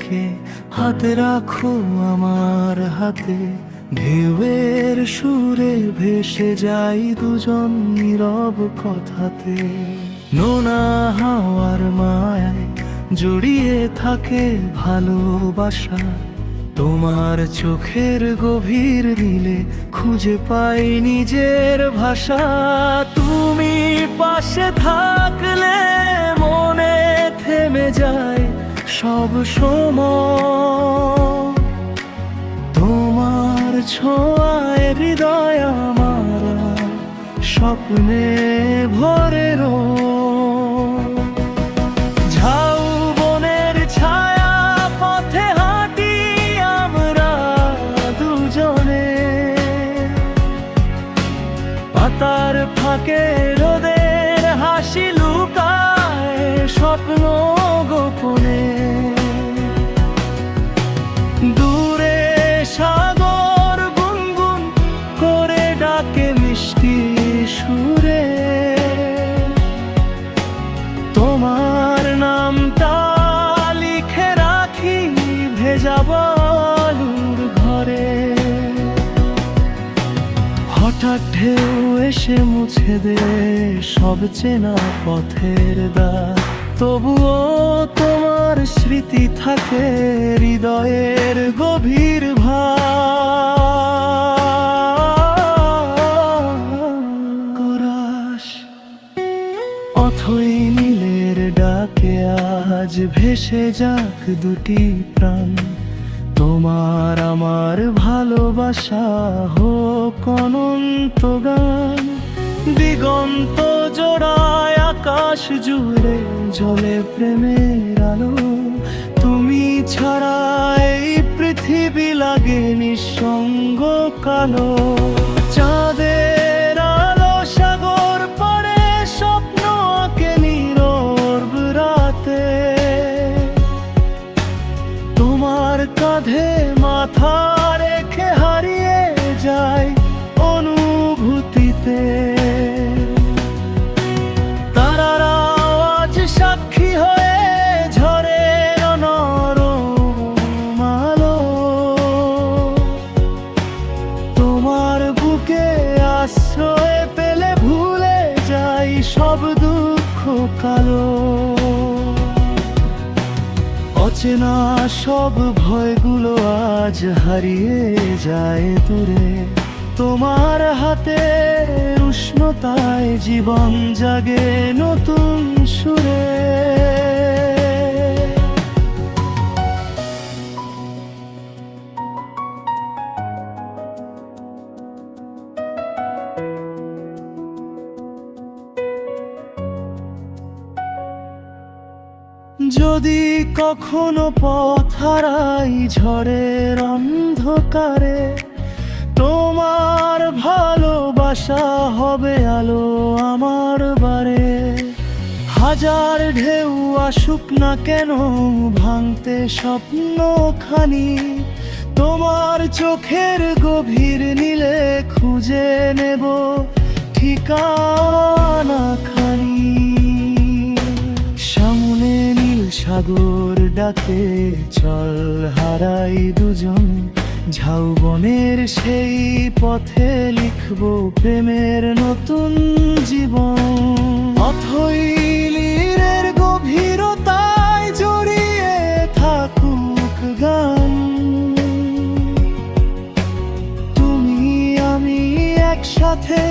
রেখে হাতে রাখো আমার হাতে। ঢেউয়ের সুরে ভেসে যাই দুজন নীরব কথাতে। নোনা হাওয়ার মায়ায় জড়িয়ে থাকে ভালোবাসা। তোমার চোখের গভীর নীলে খুঁজে পাই নিজের ভাষা। তুমি পাশে থাকলে মনে থেমে যায় সব সময়। তোমার ছোঁয়ায় হৃদয় আমার স্বপ্নে ভরে ঝাউবনের ছায়া পথে হাঁটি আমরা দুজনে। পাতার ফাঁকে রোদের হাসি লুকায় স্বপ্ন গোপনে। দূরে সাগর গুনগুন করে ডাকে মিষ্টি সুরে। তোমার নামটা লিখে রাখি ভেজা বালুর ঘরে। হঠাৎ ঢেউ এসে মুছে দে সব চেনা পথের দাগ। তবুও তোমার স্মৃতি থাকে হৃদয়ের গভীর ভাষ। অথই নীলের ডাকে আজ ভেসে যাক দুটি প্রাণ। তোমার আমার ভালোবাসা হোক অনন্ত গান। দিগন্ত জোড়ায় আকাশ জুড়ে জ্বলে প্রেমের আলো। তুমি ছাড়া এই পৃথিবী লাগে নিঃসঙ্গ কালো। চাঁদের আলো সাগর পড়ে স্বপ্ন আঁকে নীরব রাতে। তোমার কাঁধে মাথা রেখে হারিয়ে যায় অনুভূতিতে। তারার আওয়াজ সাক্ষী হয়ে ঝরে নরম আলো। তোমার বুকে আশ্রয় পেলে ভুলে যাই সব দুঃখ কালো। অচেনা সব ভয়গুলো আজ হারিয়ে যায় দূরে। তোমার হাতে উষ্ণতায় জীবন জাগে নতুন সুরে। যদি কখনো পথ হারাই ঝড়ের অন্ধকারে, তোমার ভালোবাসা হবে আলো আমার বারে। হাজার ঢেউ আসুক না কেন ভাঙতে স্বপ্নখানি। তোমার চোখের গভীর নীলে খুঁজে নেব ঠিকানা খানি। সামনে নীল সাগর ডাকে চল হারাই দুজন। ঝাউবনের সেই পথে লিখব প্রেমের নতুন জীবন। অথই নীলের গভীরতায় জড়িয়ে থাকুক গান। তুমি আমি একসাথে